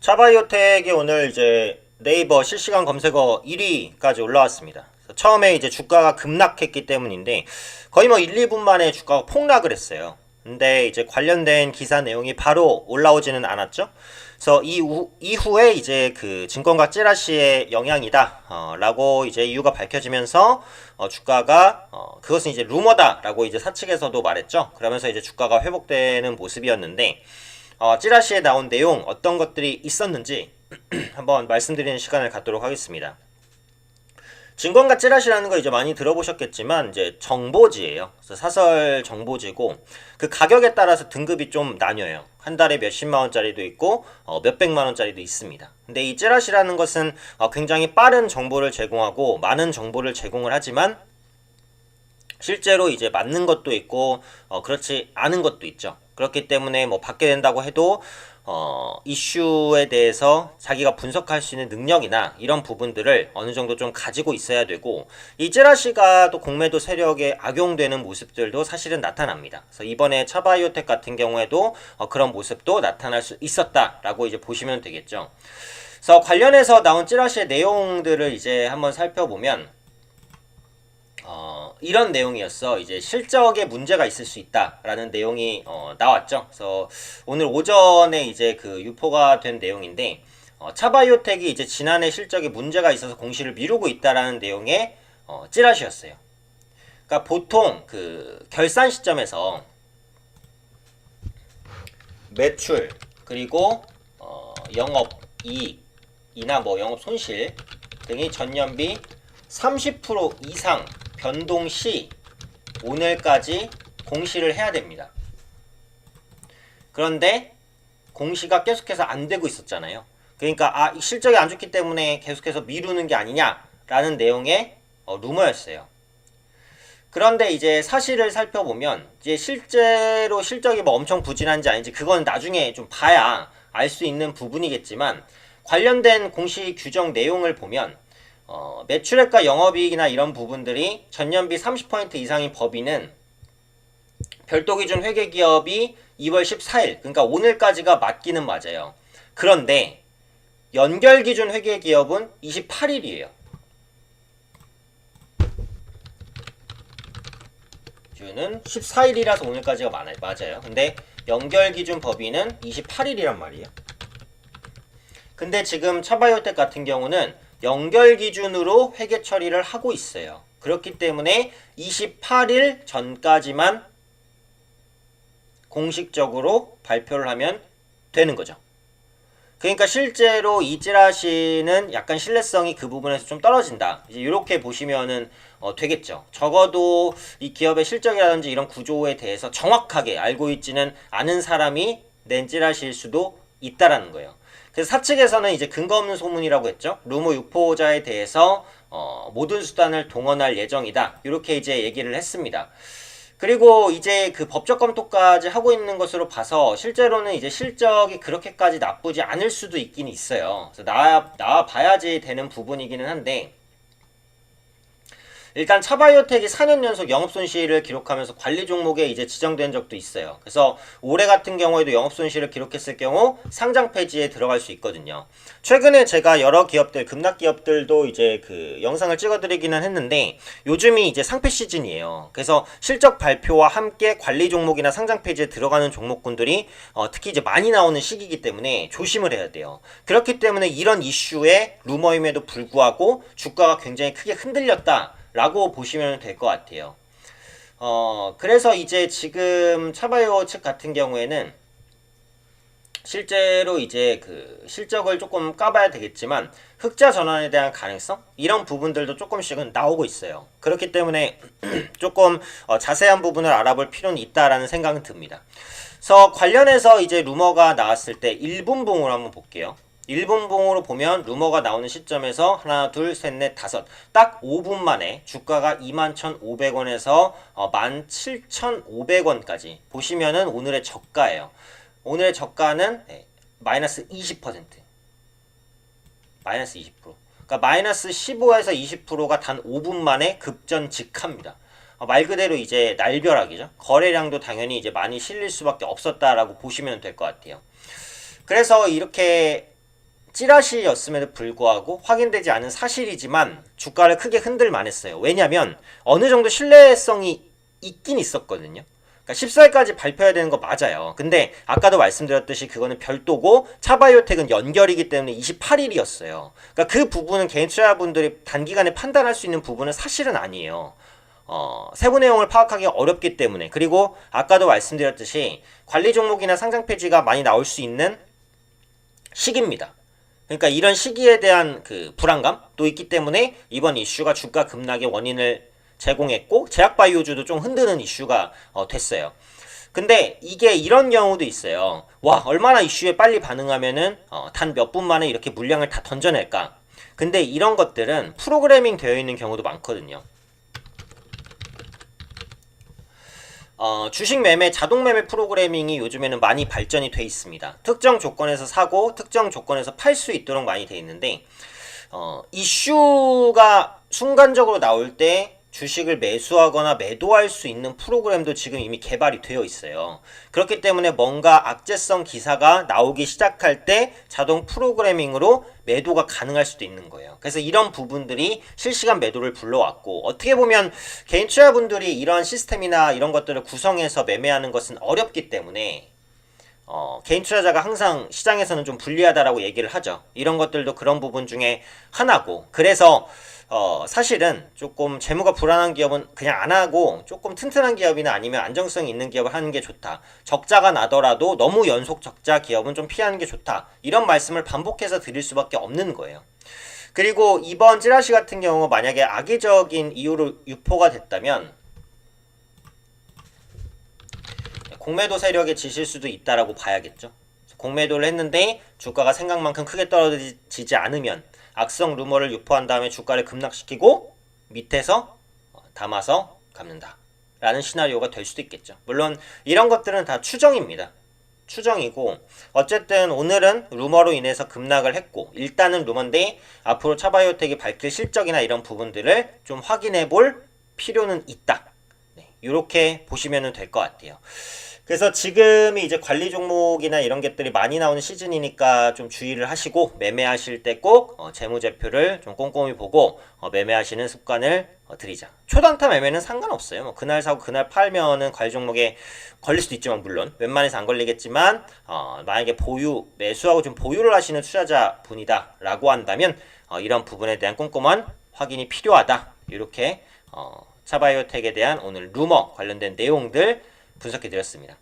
차바이오텍이 오늘 이제 네이버 실시간 검색어 1위까지 올라왔습니다. 처음에 이제 주가가 급락했기 때문인데 거의 뭐 1, 2분 만에 주가가 폭락을 했어요. 근데 이제 관련된 기사 내용이 바로 올라오지는 않았죠. 그래서 이후에 이제 그 증권가 찌라시의 영향이다 라고 이제 이유가 밝혀지면서 주가가 그것은 이제 루머다 라고 이제 사측에서도 말했죠. 그러면서 이제 주가가 회복되는 모습이었는데 찌라시에 나온 내용 어떤 것들이 있었는지 한번 말씀드리는 시간을 갖도록 하겠습니다. 증권가 찌라시라는 거 이제 많이 들어보셨겠지만 이제 정보지예요. 그래서 사설 정보지고 그 가격에 따라서 등급이 좀 나뉘어요. 한 달에 몇십만 원짜리도 있고 몇백만 원짜리도 있습니다. 근데 이 찌라시라는 것은 굉장히 빠른 정보를 제공하고 많은 정보를 제공을 하지만 실제로 이제 맞는 것도 있고 그렇지 않은 것도 있죠. 그렇기 때문에 뭐 받게 된다고 해도 이슈에 대해서 자기가 분석할 수 있는 능력이나 이런 부분들을 어느 정도 좀 가지고 있어야 되고 이 찌라시가 또 공매도 세력에 악용되는 모습들도 사실은 나타납니다. 그래서 이번에 차바이오텍 같은 경우에도 그런 모습도 나타날 수 있었다라고 이제 보시면 되겠죠. 그래서 관련해서 나온 찌라시의 내용들을 이제 한번 살펴보면 이런 내용이었어. 이제 실적에 문제가 있을 수 있다라는 내용이 나왔죠. 그래서 오늘 오전에 이제 그 유포가 된 내용인데 차바이오텍이 이제 지난해 실적에 문제가 있어서 공시를 미루고 있다라는 내용의 찌라시였어요. 그러니까 보통 그 결산 시점에서 매출 그리고 영업이익이나 뭐 영업 손실 등이 전년비 30% 이상 변동 시 오늘까지 공시를 해야 됩니다. 그런데 공시가 계속해서 안 되고 있었잖아요. 그러니까 실적이 안 좋기 때문에 계속해서 미루는 게 아니냐라는 내용의 루머였어요. 그런데 이제 사실을 살펴보면 이제 실제로 실적이 뭐 엄청 부진한지 아닌지 그건 나중에 좀 봐야 알 수 있는 부분이겠지만 관련된 공시 규정 내용을 보면 매출액과 영업이익이나 이런 부분들이 전년비 30% 이상인 법인은 별도 기준 회계기업이 2월 14일 그러니까 오늘까지가 맞기는 맞아요. 그런데 연결 기준 회계기업은 28일이에요. 주는 14일이라서 오늘까지가 맞아요. 근데 연결 기준 법인은 28일이란 말이에요. 근데 지금 차바이오텍 같은 경우는 연결 기준으로 회계 처리를 하고 있어요. 그렇기 때문에 28일 전까지만 공식적으로 발표를 하면 되는 거죠. 그러니까 실제로 이 찌라시는 약간 신뢰성이 그 부분에서 좀 떨어진다. 이제 이렇게 보시면은 되겠죠. 적어도 이 기업의 실적이라든지 이런 구조에 대해서 정확하게 알고 있지는 않은 사람이 낸 찌라시일 수도 있다라는 거예요. 그래서 사측에서는 이제 근거 없는 소문이라고 했죠. 루머 유포자에 대해서 모든 수단을 동원할 예정이다. 이렇게 이제 얘기를 했습니다. 그리고 이제 그 법적 검토까지 하고 있는 것으로 봐서 실제로는 이제 실적이 그렇게까지 나쁘지 않을 수도 있긴 있어요. 그래서 나와 봐야지 되는 부분이기는 한데 일단 차바이오텍이 4년 연속 영업손실을 기록하면서 관리 종목에 이제 지정된 적도 있어요. 그래서 올해 같은 경우에도 영업손실을 기록했을 경우 상장 폐지에 들어갈 수 있거든요. 최근에 제가 여러 기업들, 급락 기업들도 이제 그 영상을 찍어드리기는 했는데 요즘이 이제 상폐 시즌이에요. 그래서 실적 발표와 함께 관리 종목이나 상장 폐지에 들어가는 종목군들이 특히 이제 많이 나오는 시기이기 때문에 조심을 해야 돼요. 그렇기 때문에 이런 이슈에 루머임에도 불구하고 주가가 굉장히 크게 흔들렸다. 라고 보시면 될 것 같아요. 그래서 이제 지금 차바이오 측 같은 경우에는 실제로 이제 그 실적을 조금 까봐야 되겠지만 흑자 전환에 대한 가능성 이런 부분들도 조금씩은 나오고 있어요. 그렇기 때문에 조금 자세한 부분을 알아볼 필요는 있다라는 생각은 듭니다. 그래서 관련해서 이제 루머가 나왔을 때 1분봉으로 한번 볼게요. 1분봉으로 보면 루머가 나오는 시점에서 하나, 둘, 셋, 넷, 다섯 딱 5분 만에 주가가 21,500원에서 17,500원까지 보시면은 오늘의 저가예요. 오늘의 저가는 마이너스 20%. 마이너스 20%. 그러니까 마이너스 15에서 20%가 단 5분 만에 급전직합니다. 말 그대로 이제 날벼락이죠. 거래량도 당연히 이제 많이 실릴 수밖에 없었다라고 보시면 될 것 같아요. 그래서 이렇게 찌라시였음에도 불구하고 확인되지 않은 사실이지만 주가를 크게 흔들 만했어요. 왜냐하면 어느 정도 신뢰성이 있긴 있었거든요. 그러니까 14일까지 발표해야 되는 거 맞아요. 근데 아까도 말씀드렸듯이 그거는 별도고 차바이오텍은 연결이기 때문에 28일이었어요. 그러니까 그 부분은 개인 투자자분들이 단기간에 판단할 수 있는 부분은 사실은 아니에요. 세부 내용을 파악하기 어렵기 때문에. 그리고 아까도 말씀드렸듯이 관리 종목이나 상장 폐지가 많이 나올 수 있는 시기입니다. 그러니까 이런 시기에 대한 그 불안감도 있기 때문에 이번 이슈가 주가 급락의 원인을 제공했고 제약바이오주도 좀 흔드는 이슈가 됐어요. 근데 이게 이런 경우도 있어요. 와, 얼마나 이슈에 빨리 반응하면은 단 몇 분 만에 이렇게 물량을 다 던져낼까? 근데 이런 것들은 프로그래밍 되어 있는 경우도 많거든요. 주식 매매, 자동 매매 프로그래밍이 요즘에는 많이 발전이 돼 있습니다. 특정 조건에서 사고, 특정 조건에서 팔 수 있도록 많이 돼 있는데, 이슈가 순간적으로 나올 때 주식을 매수하거나 매도할 수 있는 프로그램도 지금 이미 개발이 되어 있어요. 그렇기 때문에 뭔가 악재성 기사가 나오기 시작할 때 자동 프로그래밍으로 매도가 가능할 수도 있는 거예요. 그래서 이런 부분들이 실시간 매도를 불러왔고, 어떻게 보면 개인 투자분들이 이런 시스템이나 이런 것들을 구성해서 매매하는 것은 어렵기 때문에 개인 투자자가 항상 시장에서는 좀 불리하다라고 얘기를 하죠. 이런 것들도 그런 부분 중에 하나고, 그래서 사실은 조금 재무가 불안한 기업은 그냥 안 하고 조금 튼튼한 기업이나 아니면 안정성이 있는 기업을 하는 게 좋다. 적자가 나더라도 너무 연속 적자 기업은 좀 피하는 게 좋다. 이런 말씀을 반복해서 드릴 수밖에 없는 거예요. 그리고 이번 찌라시 같은 경우 만약에 악의적인 이유로 유포가 됐다면 공매도 세력에 지실 수도 있다라고 봐야겠죠. 공매도를 했는데 주가가 생각만큼 크게 떨어지지 않으면 악성 루머를 유포한 다음에 주가를 급락시키고 밑에서 담아서 갚는다 라는 시나리오가 될 수도 있겠죠. 물론 이런 것들은 다 추정입니다. 추정이고 어쨌든 오늘은 루머로 인해서 급락을 했고, 일단은 루머인데 앞으로 차바이오텍이 밝힐 실적이나 이런 부분들을 좀 확인해 볼 필요는 있다. 이렇게 보시면 될 것 같아요. 그래서 지금이 이제 관리 종목이나 이런 것들이 많이 나오는 시즌이니까 좀 주의를 하시고, 매매하실 때 꼭 재무제표를 좀 꼼꼼히 보고 매매하시는 습관을 들이자. 초단타 매매는 상관없어요. 뭐 그날 사고 그날 팔면은 관리 종목에 걸릴 수도 있지만, 물론 웬만해서 안 걸리겠지만 만약에 매수하고 좀 보유를 하시는 투자자 분이다 라고 한다면 이런 부분에 대한 꼼꼼한 확인이 필요하다. 이렇게 차바이오텍에 대한 오늘 루머 관련된 내용들 분석해 드렸습니다.